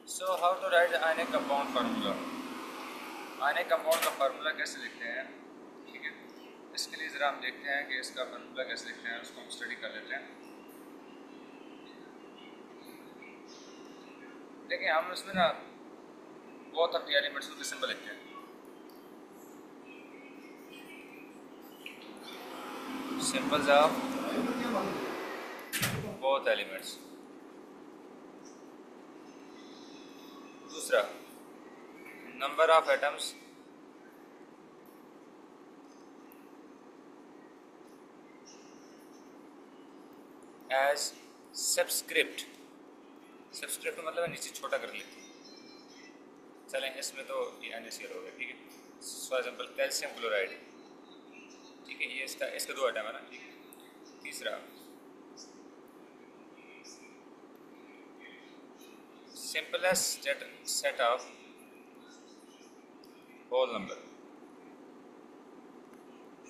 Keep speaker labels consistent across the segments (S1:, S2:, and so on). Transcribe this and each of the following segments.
S1: So how to write the ionic compound formula? ionic compound का formula कैसे लिखते हैं, ठीक है। इसके लिए ज़रा हम देखते हैं कि इसका फार्मूला कैसे लिखते हैं, उसको हम स्टडी कर लेते हैं। देखिए हम इसमें ना बहुत अपनी एलिमेंट्स को सिंपल लिखते हैं। Symbols of both elements. दूसरा, number of atoms as subscript. Subscript मतलब है नीचे छोटा कर लेते हैं। चलें इसमें तो ये NaCl हो गया, ठीक है। फॉर एग्जाम्पल कैल्शियम क्लोराइड, ठीक है, ये इसका दो आइटम है ना, ठीक है। तीसरा, simplest set of whole number.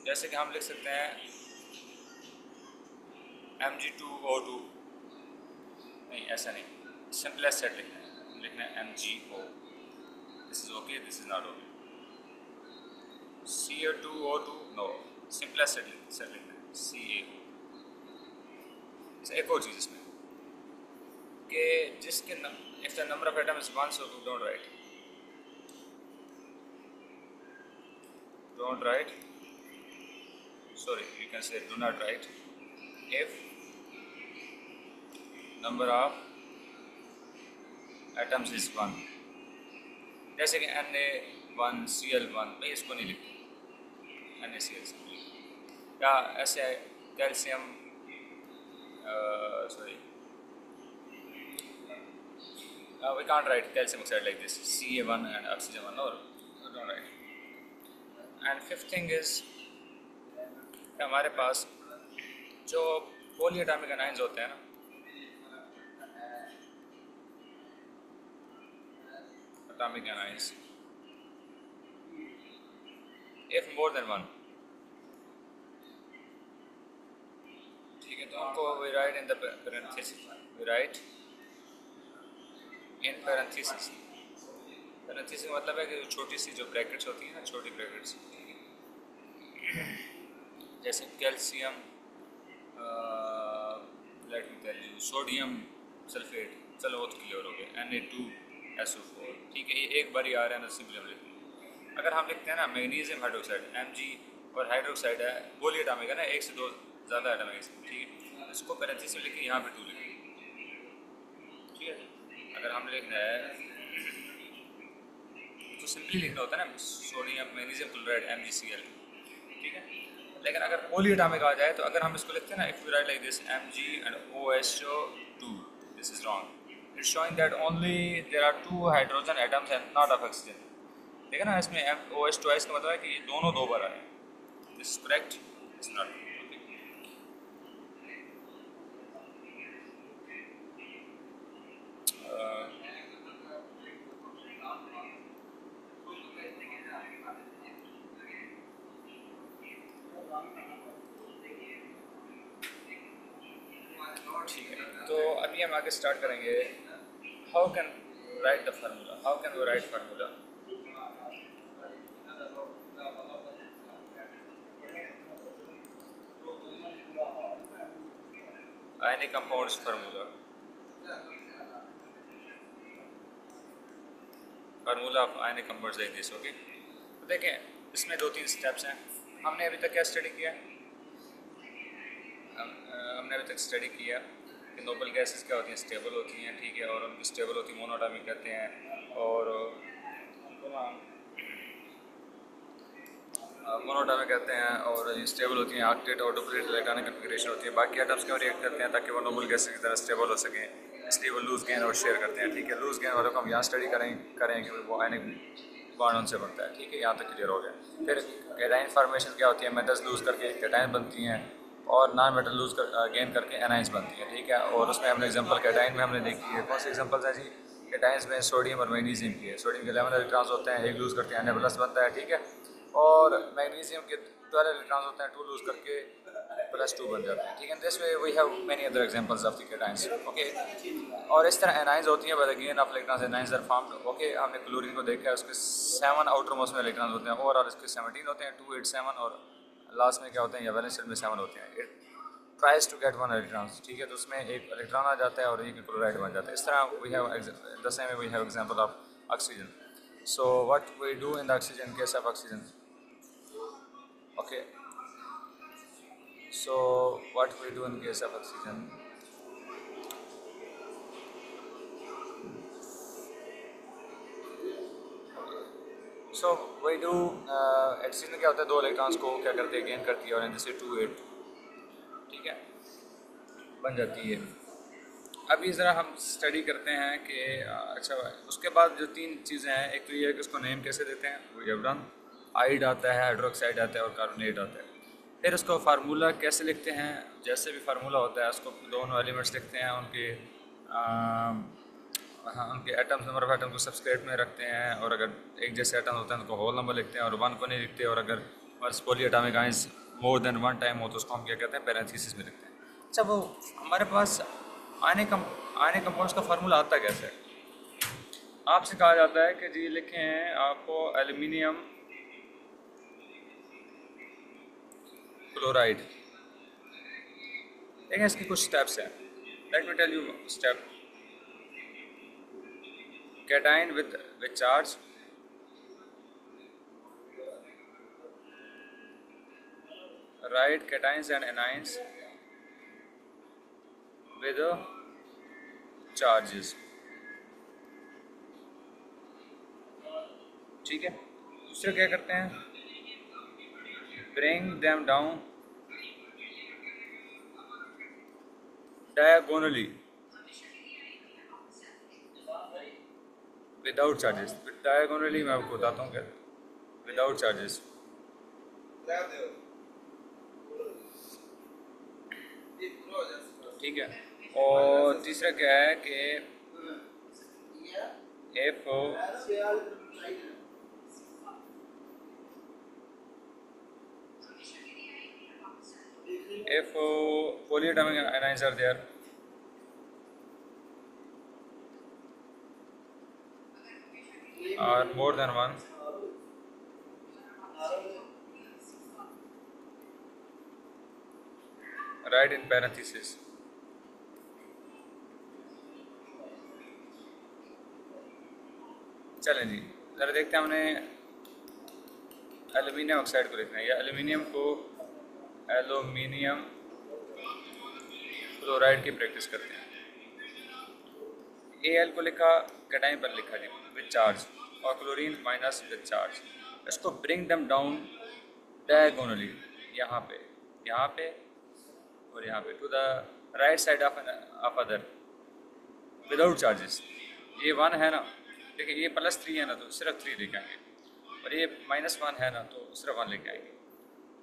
S1: जैसे कि हम लिख सकते हैं Mg2O2, नहीं ऐसा नहीं, सिंपलेस्ट सेट लिखना है MgO, this is okay, this is not okay. CO2O2 no, simplest set लिखना है CaO। एक और चीज़ इसमें कि जिसके if the number of atoms is 1 so don't write, sorry you can say do not write if number of atoms is 1। जैसे कि Na1Cl1, भाई इसको नहीं लिखते NaCl, या ऐसे calcium sorry we can't write calcium oxide like this, Ca1 and oxygen 1, no, don't write। and fifth thing is हमारे पास जो पॉलीएटॉमिक एनाइंस होते हैं ना, atomic anions, if more than 1, ठीक है, तो हमको we write in the parenthesis, we write in parenthesis। parenthesis का मतलब है कि छोटी सी जो ब्रैकेट्स होती हैं ना, छोटी ब्रैकेट्स, जैसे calcium, let me tell you, sodium sulphate, चलो वो तो क्लियर हो गया, Na2SO4, ठीक है, ये एक बार ही आ रहा है ना, सिंपली हम लिखते हैं। अगर हम लिखते हैं ना मैग्नीशियम हाइड्रोक्साइड, Mg, और हाइड्रोक्साइड है पॉलीएटॉमिक है ना, एक से दो ज़्यादा एटम है इसमें, ठीक है, इसको पैरेंथेसिस में लिखिए, यहाँ पे 2 लिखिए, ठीक है। अगर हम लिखना है तो सिंपली लिखना होता है ना, सोडियम मैग्नीशियम क्लोराइड MgCl, ठीक है। लेकिन अगर पॉलीएटॉमिक आ जाए तो अगर हम इसको लिखते हैं ना, if you write like this Mg and OSO2, this is wrong, it's showing that only there are 2 hydrogen atoms and not of oxygen. देखा ना, इसमें OH2 इसका मतलब है कि ये दोनों दो बार आए, this is correct, it's not. ठीक है, तो अभी हम आगे स्टार्ट करेंगे। How can write the formula, how can we write formula. ionic compounds formula of ionic compounds like this, okay. तो देखें इसमें 2-3 स्टेप्स हैं। हमने अभी तक क्या स्टडी किया, हमने अभी तक स्टडी किया कि नोबल गैसेस क्या होती हैं, स्टेबल होती हैं, ठीक है, और उनकी स्टेबल होती है मोनोटॉमिक कहते हैं, और मोनोटॉमिक कहते हैं, और ये स्टेबल होती हैं ऑक्टेट और डुप्लीकेट इलेक्ट्रॉनिक कन्फिगरेशन होती है। बाकी एटम्स क्यों रिएक्ट करते हैं, ताकि वो नोबल गैसेस की तरह स्टेबल हो सकें, इसलिए वो लूज गेन और शेयर करते हैं, ठीक है। लूज गेन वालों को हम यहाँ स्टडी करेंगे कि वो आयनिक बॉन्ड उनसे बनता है, ठीक है, यहाँ तक क्लियर हो गया। फिर कैटाइन फॉर्मेशन क्या होती है, मेटल्स लूज करके कैटाइन बनती हैं, और नॉन मेटल लूज गेन करके एनाइंस बनती है, ठीक है। और उसमें हमने एग्जांपल कैटाइन में हमने देखी है, कौन सी एग्जांपल्स हैं जी, कैटाइंस में सोडियम और मैग्नीशियम की है। सोडियम के 11 इलेक्ट्रॉन्स होते हैं, एक लूज करके Na+ बनता है, ठीक है, और मैग्नीशियम के 12 इलेक्ट्रॉन्स होते हैं, 2 लूज करके +2 बन जाते हैं, ठीक है। This way we have many other examples of the cations, okay. और इस तरह एनाइंस होती हैं, but again of electrons anions are formed, okay. हमने क्लोरीन को देखा है, उसके 7 आउटर मोस्ट में इलेक्ट्रॉन्स होते हैं, ओवरऑल इसके 17 होते हैं, 2 8 7, और लास्ट में क्या होते हैं, या वैलेंस शेल में 7 होते हैं। It tries to get 1 electrons, ठीक है। तो उसमें एक इलेक्ट्रॉन आ जाता है और एक क्लोराइड बन जाता है। इस तरह we have the same way we have example of oxygen. So what we do in the oxygen case of oxygen, okay, so what we do in case of oxygen, so we do oxygen क्या होता है, 2 electrons को क्या करते हैं, gain करती है, और जैसे 2 8, ठीक है, बन जाती है। अभी ज़रा हम स्टडी करते हैं कि अच्छा, उसके बाद जो 3 चीज़ें हैं, एक तो ये है कि उसको नेम कैसे देते हैं, वो हैव डन। आइड आता है, हाइड्रोक्साइड आता है, और कार्बोनेट आता है। फिर उसको फार्मूला कैसे लिखते हैं, जैसे भी फार्मूला होता है उसको दोनों एलिमेंट्स लिखते हैं, उनके एटम्स, नंबर ऑफ एटम को सबस्क्रिप्ट में रखते हैं, और अगर एक जैसे एटम होते हैं तो होल नंबर लिखते हैं, और 1 को नहीं लिखते, और अगर polyatomic ions more than 1 time हो तो उसको हम क्या कहते हैं, पैरेंथेसिस में लिखते हैं। अच्छा, वो हमारे पास आने कंपाउंड्स का फार्मूला आता कैसे है? आपसे कहा जाता है कि जी लिखें आपको एल्युमिनियम क्लोराइड, देखें इसकी कुछ स्टेप्स हैं। Let me tell you step. Cation with charge, right cations and anions with charges, ठीक है। दूसरे क्या करते हैं, bring them down diagonally without charges। diagonally मैं आपको बताता हूँ क्या, without charges, ठीक है। और तीसरा क्या है कि if polyatomic ions are there, or more than one, write in parenthesis। चलें जी, ज़रा देखते हैं, हमने एल्युमिनियम ऑक्साइड को लिखना है, या एल्युमिनियम को एल्युमिनियम क्लोराइड की प्रैक्टिस करते हैं। Al को लिखा, कैटाइन पर लिखा जी विद चार्ज, और क्लोरीन माइनस विद चार्ज। इसको ब्रिंग दम डाउन डायगोनली, यहाँ पे और यहाँ पे, to the right side of other without charges. ये 1 है ना, देखिए ये +3 है ना, तो सिर्फ 3 लेके आएंगे, और ये -1 है ना, तो सिर्फ 1 लेके आएंगे।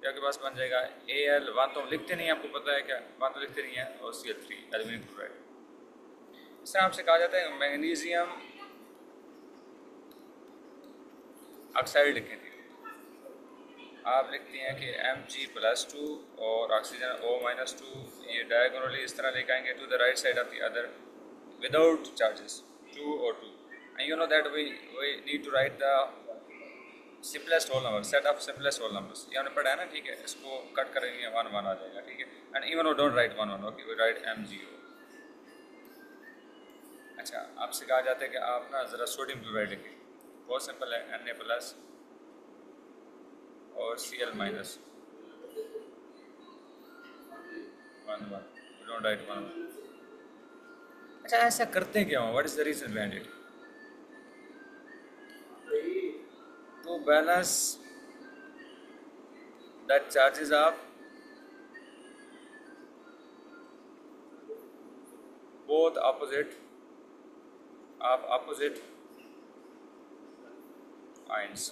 S1: तो आपके पास बन जाएगा Al 1, तो हम लिखते नहीं हैं, आपको पता है क्या, 1 तो लिखते नहीं है, और Cl3 एल्युमिनियम क्लोराइड। इस तरह आपसे कहा जाता है मैग्नीशियम ऑक्साइड लिखें थी, आप लिखते हैं कि Mg+2 और ऑक्सीजन O-2, ये डायगोनली इस तरह लेके आएंगे to the right side of the other without charges, 2 और 2। And you know that we need to write the simplest whole number, set of simplest whole numbers, ये हमने पढ़ा है ना, ठीक है। इसको कट करेंगे 1 1 आ जाएगा, ठीक है। And even don't write 1 1, okay, we write MgO। अच्छा, आपसे कहा जाता है कि आप ना ज़रा सोडियम क्लोराइड लिखें, बहुत सिंपल है, Na+ और Cl-, 1 1, डोंट राइट 1 1। अच्छा, ऐसा करते क्यों, what is the reason behind it? To balance the charges of both opposite ions,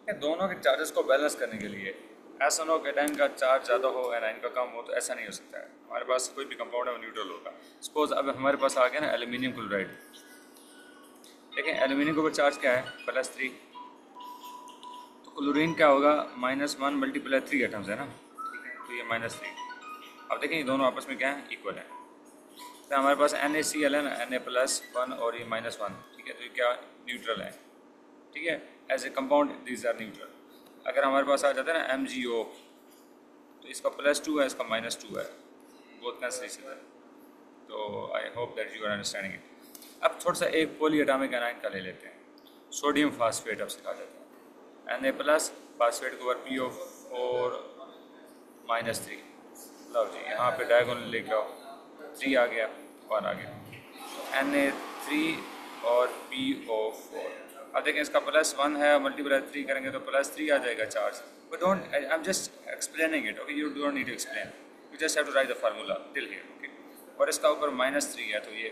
S1: दोनों के चार्जेस को बैलेंस करने के लिए। ऐसा ना हो कि एनाइन का चार्ज ज़्यादा हो एनाइन का कम हो, तो ऐसा नहीं हो सकता है। हमारे पास कोई भी कंपाउंड है वो न्यूट्रल होगा। सपोज अब हमारे पास आ गया ना एल्युमिनियम क्लोराइड, देखें एल्युमिनियम के ऊपर चार्ज क्या है, +3, तो क्लोरीन क्या होगा, -1 × 3 एटम्स है ना, तो ये -3। अब देखें ये दोनों आपस में क्या है, इक्वल है। तो हमारे पास NaCl है ना, Na+1 और ये -1, ठीक है। तो ये क्या न्यूट्रल है, ठीक है। As a compound these are neutral. अगर हमारे पास आ जाता है ना MgO, तो इसका +2 है, इसका -2 है, बोथ कैंसिल इच अदर। तो I hope that you are understanding it. अब थोड़ा सा एक पॉली एटॉमिक एनाइन का ले लेते हैं, सोडियम फास्फेट अब सिखा देते हैं। Na+ फास्फेट के ऊपर PO4 -3। लो जी, यहाँ पे डायगोनल लेके आओ, 3 आ गया, 1 आ गया, Na3 और PO4। अब देखें इसका +1 है, मल्टीप्लाई 3 करेंगे तो +3 आ जाएगा charge. But don't, I am just explaining it, okay, you don't need to explain, you just have to write the formula till here, okay. और इसका ऊपर -3 है, तो ये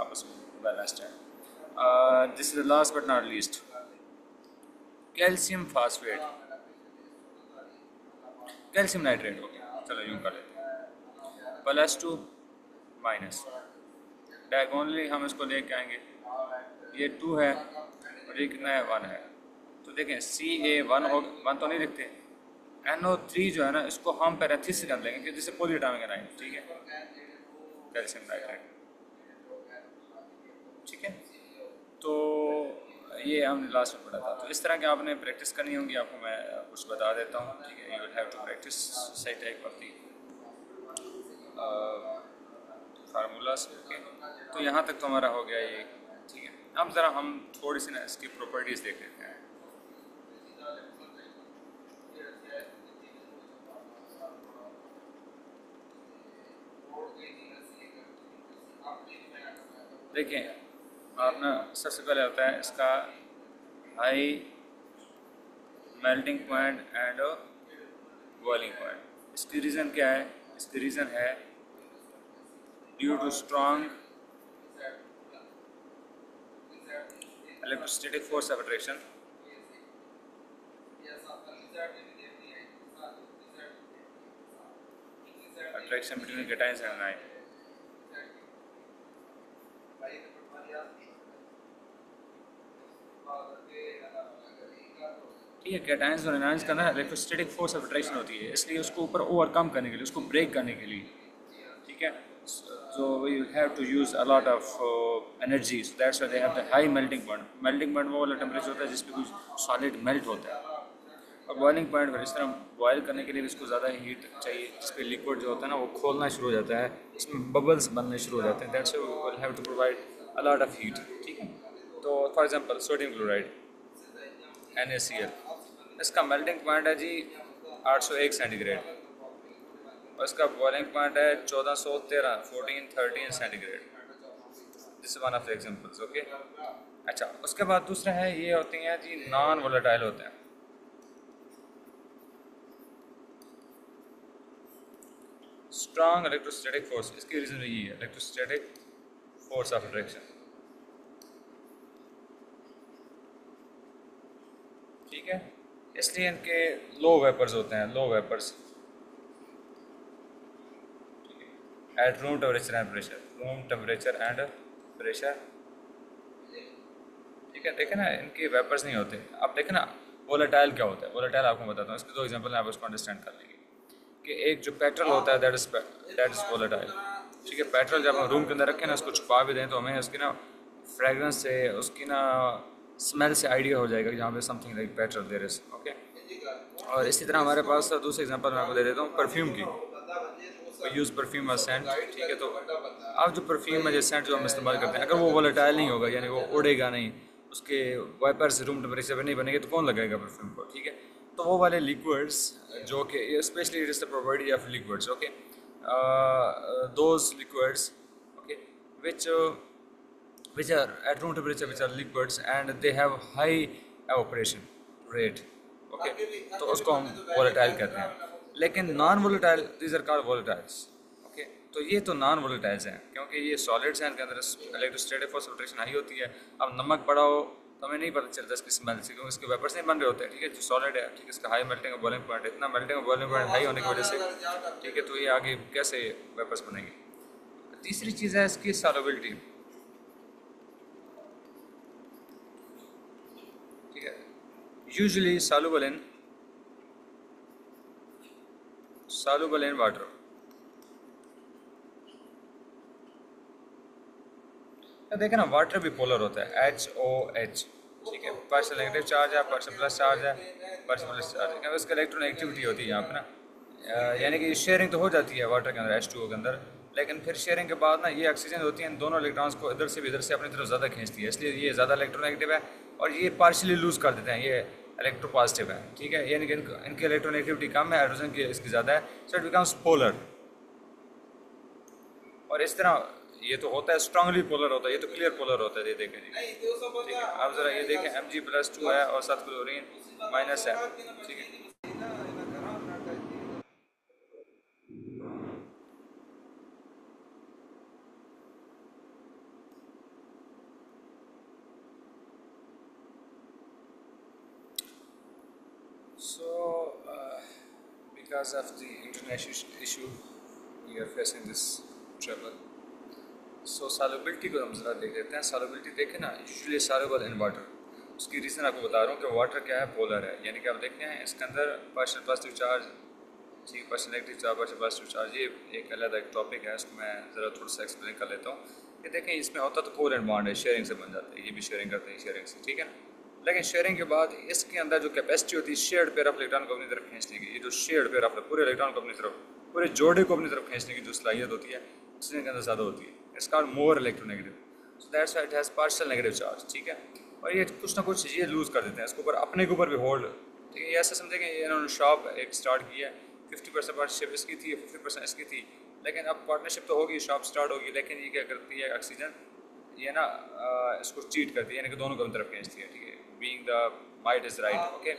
S1: आपस में बैलेंस्ड है। This is the last but not least, calcium phosphate, calcium nitrate, okay, चलो यूँ कर लेते हैं, +2 माइनस, डायगोनली हम इसको लेके आएंगे, ये 2 है और ये कितना है, 1 है। तो देखें Ca1 हो, 1 तो नहीं लिखते, NO3 जो है ना, इसको हम पैरेंथेसिस से कर लेंगे कि जिससे पॉली एटॉमिक एनाइन, ठीक है, कैल्शियम नाइट्रेट, ठीक है। तो ये हमने लास्ट में पढ़ा था। तो इस तरह के आपने प्रैक्टिस करनी होगी, आपको मैं कुछ बता देता हूँ, ठीक है। You will have to practice सही type of the formulas, okay. तो यहाँ तक तो हमारा हो गया ये, ठीक है। अब ज़रा हम थोड़ी सी ना इसकी प्रॉपर्टीज़ देख लेते हैं। देखें आप ना, सबसे पहले होता है इसका high melting point and boiling point. इसकी रीज़न क्या है, इसकी रीज़न है due to strong electrostatic force of attraction, between cations and ion. ठीक है, कैटायंस और एनायंस का ना इलेक्ट्रोस्टैटिक फोर्स ऑफ अट्रैक्शन होती है, इसलिए उसको ऊपर ओवरकम करने के लिए, उसको ब्रेक करने के लिए, ठीक है। So we have to use a lot of energy, so that's why they have the high melting point. Melting point वो वाला टेम्परेचर होता है जिस पे कुछ सॉलिड मेल्ट होता है। और बॉइलिंग पॉइंट पर इस तरह बॉयल करने के लिए इसको ज़्यादा हीट चाहिए, जिस पे लिक्विड जो होता है ना वो खोलना शुरू हो जाता है, इसमें बबल्स बनने शुरू हो जाते हैं। That's why we will have to provide a lot of heat, ठीक है। तो for example sodium chloride NaCl, इसका मेल्टिंग पॉइंट है जी 801 सेंटीग्रेड, और इसका बॉइलिंग पॉइंट है 1413 centigrade. This is one of the examples, okay. अच्छा, उसके बाद दूसरा है, ये होती हैं जी नॉन वोलेटाइल होते हैं, स्ट्रॉन्ग इलेक्ट्रोस्टैटिक फोर्स। इसकी रीज़न यही है, इलेक्ट्रोस्टैटिक फोर्स ऑफ अट्रैक्शन, ठीक है। इसलिए इनके लो वेपर्स होते हैं, low vapours at room temperature and pressure, room temperature and pressure, ठीक है। देखें ना, इनके वेपर्स नहीं होते। अब देखें ना वोलेटाइल क्या होता है, वोलेटाइल आपको बताता हूँ, इसके दो एग्जांपल आप उसको अंडरस्टैंड कर लेंगे। कि एक जो पेट्रोल होता है दैट इज़ वोलेटाइल, ठीक है। पेट्रोल जब हम रूम के अंदर रखें ना, उसको छुपा भी दें तो हमें उसकी ना फ्रेगरेंस से, उसकी ना स्मेल से आइडिया हो जाएगा कि जहाँ पे something like petrol there is, okay. और इसी तरह हमारे पास दूसरे एग्जांपल मैं आपको दे देता हूँ परफ्यूम की। यूज़ परफ्यूम और सेंट, ठीक है। तो अब जो परफ्यूम है, जो सेंट जो हम इस्तेमाल करते हैं, अगर वो वोलेटाइल नहीं होगा, यानी वो उड़ेगा नहीं, उसके वाइपर्स रूम टेम्परेचर पर नहीं बनेंगे, तो कौन लगाएगा परफ्यूम को, ठीक है। तो वो वाले लिक्विड्स जो कि specially it is the property of liquids, okay, those liquids, okay, which are at room temperature, which are liquids and they have high evaporation rate, okay, तो उसको हम volatile कहते हैं। लेकिन non volatile, these are called volatiles, okay. तो ये तो non volatiles हैं क्योंकि ये सॉलिड्स हैं, इनके अंदर electrostatic force of attraction high होती है। अब नमक पड़ा हो तो हमें नहीं पता चलता इसकी स्मेल से, क्योंकि इसके वेपर्स नहीं बन रहे होते हैं, ठीक है। जो सॉलिड है, ठीक है, इसका हाई मेल्टिंग और बॉइलिंग पॉइंट, इतना मेल्टिंग और बॉइलिंग पॉइंट हाई होने की वजह से, ठीक है, तो ये आगे कैसे वेपर्स बनेंगे। तीसरी चीज़ है इसकी solubility, usually soluble in water. देखें ना, वाटर भी पोलर होता है, HOH, ठीक है, पार्शियल नेगेटिव चार्ज है, पार्शियल प्लस चार्ज है, पार्शियल प्लस चार्ज है, क्योंकि उसका इलेक्ट्रोनेगेटिविटी होती है यहाँ पे ना, यानी कि शेयरिंग तो हो जाती है वाटर के अंदर H2O के अंदर, लेकिन फिर शेयरिंग के बाद ना ये ऑक्सीजन होती है, इन दोनों इलेक्ट्रॉन्स को इधर से भी इधर से अपनी तरफ ज़्यादा खींचती है, इसलिए ये ज़्यादा इलेक्ट्रोनेगेटिव है, और ये पार्शियली लूज़ कर देते हैं, ये इलेक्ट्रोपॉजिटिव है, ठीक है, यानी कि इनकी इलेक्ट्रोनेगेटिविटी कम है, हाइड्रोजन की इसकी ज़्यादा है, सो इट बिकम्स पोलर। और इस तरह ये तो होता है स्ट्रांगली पोलर होता है, ये तो क्लियर पोलर होता है, ये देखें जी, ठीक है, अब ज़रा ये देखें Mg+2 है और साथ क्लोरीन माइनस है, ठीक है। So, because of the international issue, we are facing this trouble. So solubility को हम ज़रा देख लेते हैं। सॉल्युबिलिटी देखें ना, यूजुअली सॉल्युबल इन वाटर, उसकी रीज़न आपको बता रहा हूँ कि वाटर क्या है, पोलर है, यानी कि आप देखते हैं इसके अंदर पार्शियल पॉजिटिव चार्ज, ठीक है, partial negative charge, partial positive charge, ये एक अलग एक टॉपिक है, इसको मैं ज़रा थोड़ा सा एक्सप्लेन कर लेता हूँ। ये देखें, इसमें होता तो कोवेलेंट बॉन्ड है, शेयरिंग से बन जाता है, ये भी शेयरिंग करते हैं शेयरिंग से, ठीक है ना, लेकिन शेयरिंग के बाद इसके अंदर जो कैपेसिटी होती है शेयर्ड पेयर ऑफ इलेक्ट्रॉन को अपनी तरफ खींचने की, ये जो शेयर्ड पेयर ऑफ पूरे इलेक्ट्रॉन को अपनी तरफ, पूरे जोड़े को अपनी तरफ खींचने की जो सलाहियत होती है ऑक्सीजन के अंदर ज़्यादा होती है, it's called more electronegative, so that's why it has partial negative charge, ठीक है, और ये कुछ ना कुछ ये लूज़ कर देते हैं इसके ऊपर, अपने के ऊपर भी होल्ड, ठीक है, ये ऐसे समझे कि इन्होंने शॉप एक स्टार्ट की है, 50% पार्टनरशिप इसकी थी, 50% इसकी थी, लेकिन अब पार्टनरशिप तो होगी, शॉप स्टार्ट होगी, लेकिन ये क्या करती है ऑक्सीजन, ये ना इसको चीट करती है, यानी कि दोनों को अपनी तरफ खींचती है, ठीक है, being the might is right, okay,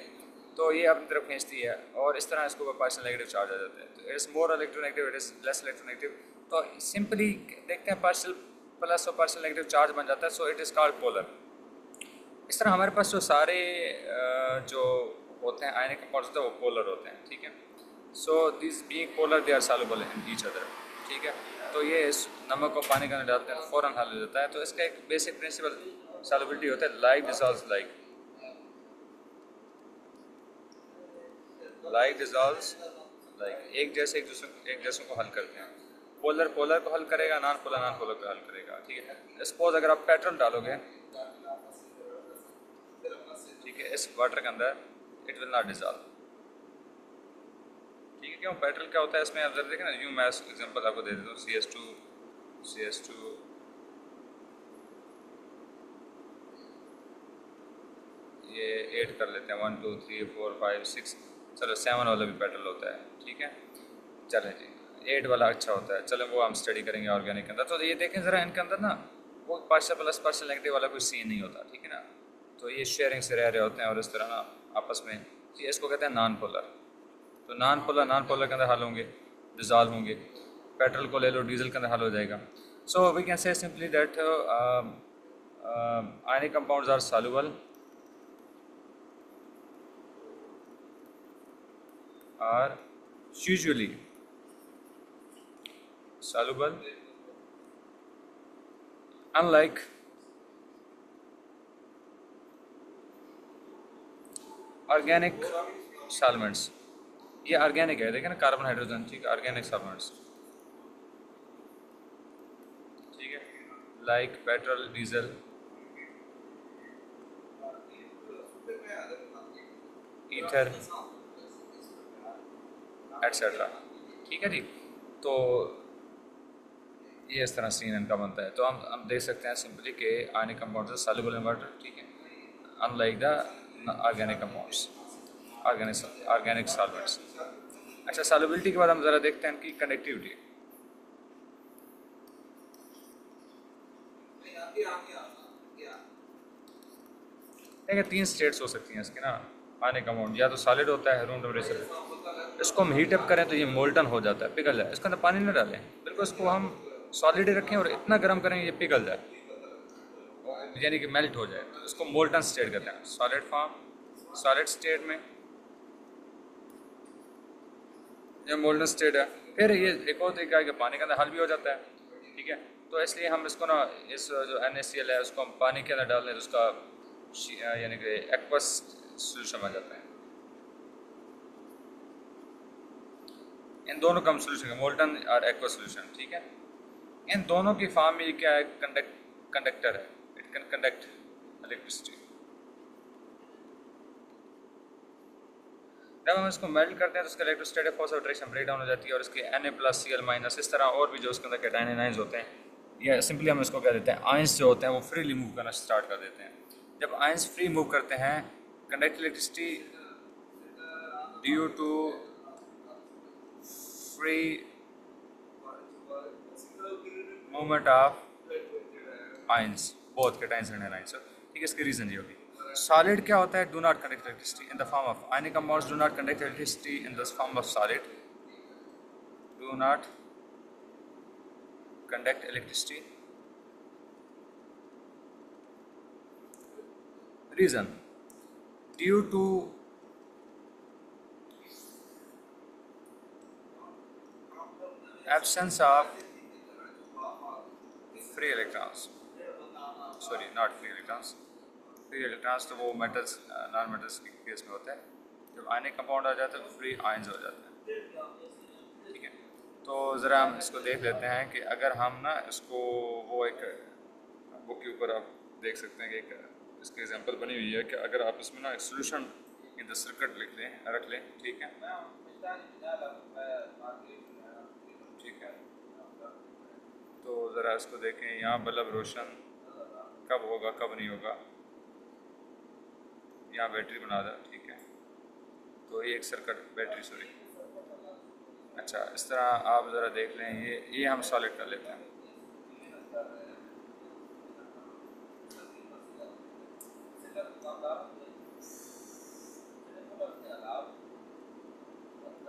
S1: तो ये अपनी तरफ खींचती है और इस तरह इसको पार्शियल नेगेटिव चार्ज आ जाता है, तो it's more electronegative, it is less electronegative, तो सिंपली देखते हैं पार्शियल प्लस और पार्शियल नेगेटिव चार्ज बन जाता है, so it is called polar. इस तरह हमारे पास जो सारे जो होते हैं आयनिक कंपाउंड्स होते हैं वो पोलर होते हैं, ठीक है, so this being polar they are soluble in each other, ठीक है, तो ये इस नमक को पानी के अंदर डालते हैं तो फ़ौरन हल हो जाता है, तो इसका एक बेसिक प्रिंसिपल सॉल्युबिलिटी होता है, like dissolves like, like dissolves like, एक जैसों को हल करते हैं, पोलर पोलर को हल करेगा, नॉन पोलर को हल करेगा, ठीक है, सपोज अगर आप पेट्रोल डालोगे, ठीक है, इस वाटर के अंदर, इट विल नॉट डिसॉल्व, ठीक है, क्यों, पेट्रोल क्या होता है इसमें, आप जरा देखें ना, यूँ मैं एग्जांपल आपको दे देता हूँ, CS2 ये 8 कर लेते हैं, 1 2 3 4 5 6, चलो 7 वाला भी पेट्रोल होता है, ठीक है, चलें जी, 8 वाला अच्छा होता है, चलो वो हम स्टडी करेंगे ऑर्गेनिक के अंदर, तो ये देखें ज़रा इनके अंदर ना वो पार्शियल प्लस पार्शियल नेगेटिव वाला कोई सीन नहीं होता, ठीक है ना, तो ये शेयरिंग से रह रहे होते हैं और इस तरह ना आपस में, ये इसको कहते हैं नॉन पोलर, तो नॉन पोलर के अंदर हल होंगे, डिज़ॉल्व होंगे, पेट्रोल को ले लो, डीजल के अंदर हल हो जाएगा, so we can say simply that ionic compounds are soluble are usually soluble unlike organic solvents, ये ऑर्गेनिक है, देखें ना, कार्बन हाइड्रोजन, ठीक है, ऑर्गेनिक सॉल्वेंट्स, ठीक है, like petrol, diesel, ether etcetera, ठीक है जी, तो ये इस तरह सीन इनका बनता है, तो हम देख सकते हैं सिंपली कि ionic compounds are soluble in water, ठीक है, unlike the organic compounds, organic solvents. अच्छा, सॉल्युबिलिटी के बाद हम ज़रा देखते हैं इनकी कंडक्टिविटी, देखिए 3 स्टेट्स हो सकती हैं इसकी ना, आयनिक कंपाउंड या तो सॉलिड होता है रूम टेम्परेचर, इसको हम हीट अप करें तो ये मोल्टन हो जाता है, पिघल जाए, इसके अंदर पानी न डालें, बिल्कुल इसको हम सॉलिड रखें और इतना गर्म करें ये पिघल जाए, यानी कि मेल्ट हो जाए, तो इसको मोल्टन स्टेट कहते हैं, सॉलिड फॉर्म, सॉलिड स्टेट में ये मोल्टन स्टेट है, फिर ये एक और तरीका है कि पानी के अंदर हल भी हो जाता है, ठीक है, तो इसलिए हम इसको ना, इस जो NaCl है उसको हम पानी के अंदर डाल दें तो उसका यानी कि एक्वस सोल्यूशन आ जाता है, इन दोनों का हम सोल्यूशन, मोल्टन और एक्वा सोल्यूशन, ठीक है। इन दोनों की फॉर्म में क्या है, कंडक्टर है, इट कैन कंडक्ट इलेक्ट्रिसिटी। जब हम इसको मेल्ट करते हैं तो उसका electrostatic force of attraction break down हो जाती है और इसके Na+Cl- इस तरह और भी जो उसके अंदर कैटायन एनायंस होते हैं, या सिंपली हम इसको कह देते हैं आयंस जो होते हैं वो फ्रीली मूव करना स्टार्ट कर देते हैं। जब आयंस फ्री मूव करते हैं, conduct electricity due to free movement of ions both cations and anions, ठीक है। इसकी रीजन ये होगी। सॉलिड क्या होता है, do not conduct electricity in the form of ionic compounds, do not conduct electricity in the form of solid, do not conduct electricity. Reason, due to absence of free electrons, sorry not free electrons, free electrons तो वो metals non metals के case में होता है, जब ionic compound आ जाता है तो फ्री आयंस हो जाते हैं, ठीक है। तो ज़रा हम इसको देख लेते हैं कि अगर हम ना इसको, वो एक बुक के ऊपर आप देख सकते हैं कि एक इसकी एग्जांपल बनी हुई है कि अगर आप इसमें ना एक सोल्यूशन इन द सर्किट लिख लें, रख लें, ठीक है, ठीक है। तो ज़रा इसको देखें, यहाँ बल्ब रोशन कब होगा कब नहीं होगा, यहाँ बैटरी बना दो, ठीक है। तो ये एक सर्किट बैटरी, सॉरी, अच्छा इस तरह आप ज़रा देख लें, ये हम सॉलिड कर लेते हैं,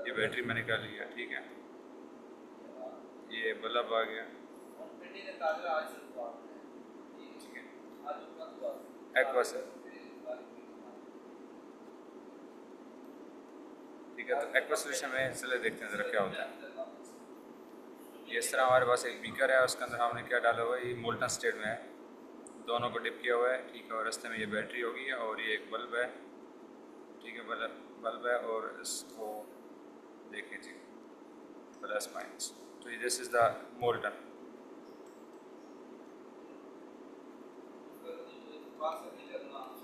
S1: ये बैटरी मैंने कर लिया, ठीक है। ये बल्ब आ गया, ठीक है, एक्वा से, ठीक है। तो एक्वा सोल्यूशन में चले देखते हैं ज़रा क्या होता है। ये इस तरह हमारे पास एक बीकर है, उसके अंदर हमने क्या डाला हुआ है, ये मोल्टन स्टेट में है, दोनों को डिप किया हुआ है, ठीक है। और रास्ते में ये बैटरी होगी और ये एक बल्ब है, ठीक है, बल्ब है। और इसको देखें जी, प्लस माइनस, तो ये दिस इज़ द मोल्टन।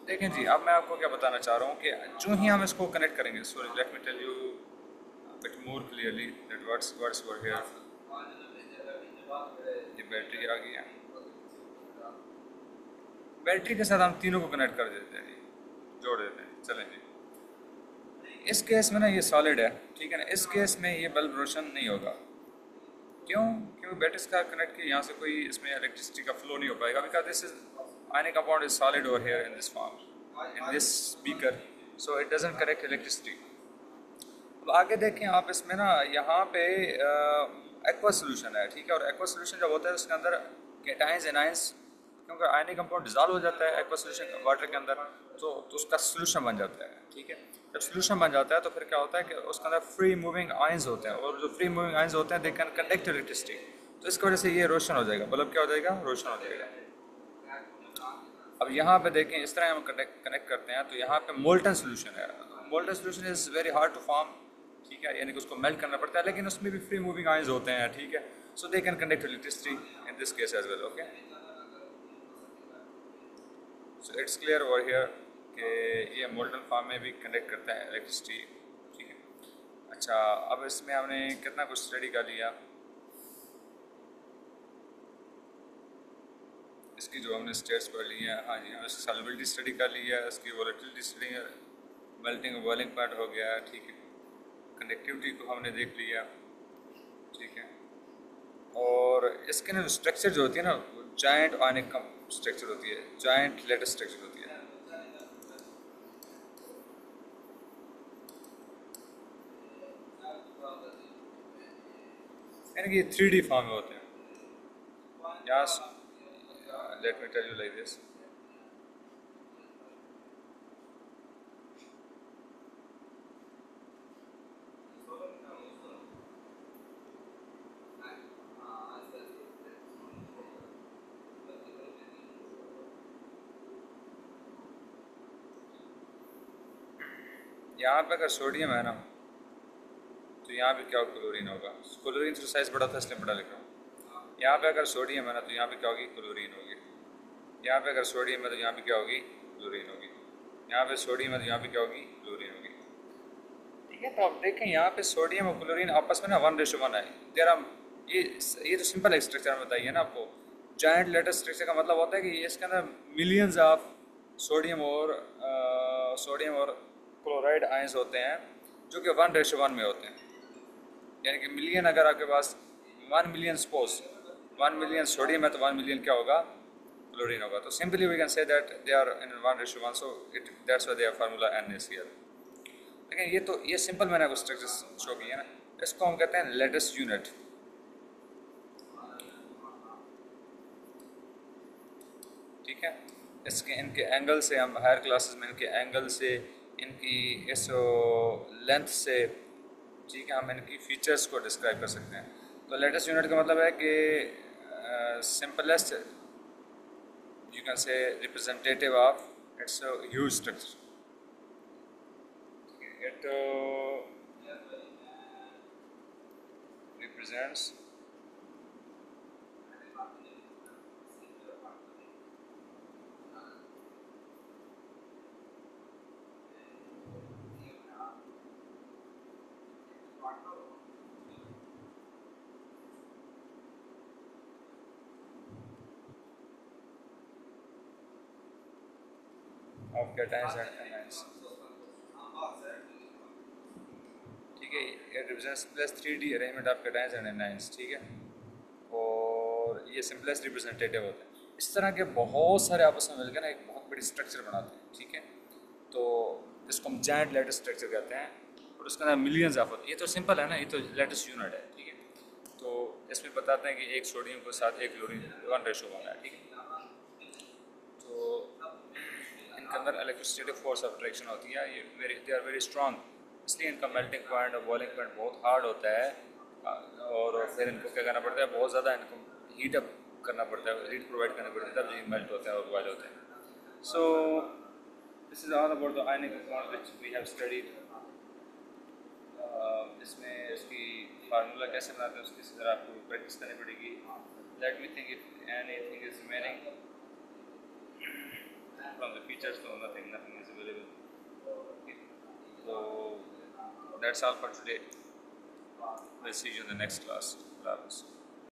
S1: देखें जी, अब मैं आपको क्या बताना चाह रहा हूँ कि जो ही हम इसको कनेक्ट करेंगे, sorry let me tell you bit more clearly that what's were here. ये बैटरी आ गई है, बैटरी के साथ हम तीनों को कनेक्ट कर देते हैं जी, जोड़ देते हैं, चलें जी। इस केस में ना ये सॉलिड है, ठीक है ना, इस केस में ये बल्ब रोशन नहीं होगा, क्यों? क्योंकि बैटरी का कनेक्ट किया, यहाँ से कोई इसमें इलेक्ट्रिसिटी का फ्लो नहीं हो पाएगा, because this is ionic compound is solid over here in this form, in this beaker, so it doesn't connect electricity. अब आगे देखें आप, इसमें ना यहाँ पे एक्वा सोल्यूशन है, ठीक है। और एक्वा सोल्यूशन जब होता है उसके अंदर कैटायंस एनायंस, क्योंकि आयनिक कंपाउंड डिजॉल्व हो जाता है एक्वा सोल्यूशन वाटर के अंदर, तो उसका सोल्यूशन बन जाता है, ठीक है। जब सोल्यूशन बन जाता है तो फिर क्या होता है कि उसके अंदर फ्री मूविंग आयंस होते हैं, और जो फ्री मूविंग आयंस होते हैं दे कैन कंडक्ट इलेक्ट्रिसिटी, तो इसकी वजह से ये रोशन हो जाएगा, बल्ब क्या हो जाएगा, रोशन हो जाएगा। अब यहाँ पे देखें, इस तरह हम कनेक्ट करते हैं तो यहाँ पे मोल्टन सोल्यूशन है, molten solution is very hard to form, ठीक है, यानी कि उसको मेल्ट करना पड़ता है, लेकिन उसमें भी फ्री मूविंग आयंस होते हैं, ठीक है। So they can conduct electricity in this case as well, okay. So it's clear over here कि ये मोल्टन फॉर्म में भी कंडक्ट करता है इलेक्ट्रिसिटी, ठीक है। अच्छा, अब इसमें हमने कितना कुछ स्टडी कर लिया, इसकी जो हमने स्टेट्स पढ़ ली हैं, हाँ जी, इसकी सॉल्युबिलिटी स्टडी कर ली है, इसकी volatility study, melting boiling point हो गया, ठीक है। कंडक्टिविटी को हमने देख लिया, ठीक है। और इसके ना स्ट्रक्चर जो होती है ना, जायंट आयनिक का स्ट्रक्चर होती है, जायंट लेटर स्ट्रक्चर होती है, यानी कि 3D फॉर्म में होते हैं। Yes, let me tell you like this, यहाँ पे अगर सोडियम है ना, तो यहाँ पे क्या होगा, क्लोरीन होगा। क्लोरीन तो साइज़ बड़ा था इसलिए बड़ा लिख रहा हूँ। यहाँ पे अगर सोडियम है ना तो यहाँ पे क्या होगी, क्लोरीन होगी। यहाँ पे अगर सोडियम है तो यहाँ पे क्या होगी, क्लोरीन होगी। यहाँ पे सोडियम है तो यहाँ पे क्या होगी, क्लोरीन होगी। ठीक है, तो आप देखें यहाँ पे सोडियम और क्लोरीन आपस में ना 1:1 है। तेरा ये तो सिंपल स्ट्रक्चर बताइए ना आपको। जायंट लेटर स्ट्रक्चर का मतलब होता है कि इसके अंदर मिलियंस ऑफ सोडियम और क्लोराइड आयंस होते हैं जो कि 1:1 में होते हैं। यानी कि मिलियन, अगर आपके पास 1 मिलियन सपोज 1 मिलियन सोडियम है तो 1 मिलियन क्या होगा, क्लोरीन होगा। तो simply we can say that they are in 1:1, so it that's why their formula NaCl। लेकिन ये सिंपल मैंने आपको स्ट्रक्चर शो किया ना, इसको हम कहते हैं लेटेस्ट यूनिट। ठीक है, इसके इनके एंगल से हम हायर क्लासेस में इनके एंगल से, इनकी इस लेंथ से, ठीक है, हम इनकी फीचर्स को डिस्क्राइब कर सकते हैं। तो लेटेस्ट यूनिट का मतलब है कि simplest you can say representative of its huge structure. It represents of cations and anions। ठीक है, it represents plus 3D arrangement of cations and anions। ठीक है, और ये सिंपलेस्ट रिप्रेजेंटेटिव होते हैं। इस तरह के बहुत सारे आपस में मिलकर ना एक बहुत बड़ी स्ट्रक्चर बनाते हैं। ठीक है, तो इसको हम जायंट लेटेस्ट स्ट्रक्चर कहते हैं और उसके अंदर मिलियंस ऑफ होते हैं। ये तो सिंपल है ना, ये तो लेटेस्ट यूनिट है। ठीक है, तो इसमें बताते हैं कि एक सोडियम के साथ एक क्लोरीन 1:1 है। ठीक है, तो इनके अंदर इलेक्ट्रोस्टैटिक फोर्स ऑफ अट्रैक्शन होती है, ये दे आर वेरी स्ट्रॉन्ग, इसलिए इनका मेल्टिंग पॉइंट और बॉइलिंग पॉइंट बहुत हार्ड होता है। और फिर इनको क्या करना पड़ता है, बहुत ज़्यादा इनको हीट अप करना पड़ता है, हीट प्रोवाइड करनी पड़ती है, तब ये मेल्ट होते हैं और बॉयल होते हैं। So this is all about the ionic compound which we have studied. इसमें इसकी फार्मूला कैसे बनाते हैं उसकी ज़रा आपको प्रैक्टिस करनी पड़ेगी। Let me think if anything is remaining from the features, so nothing is available। Okay, so that's all for today, we'll see you in the next class।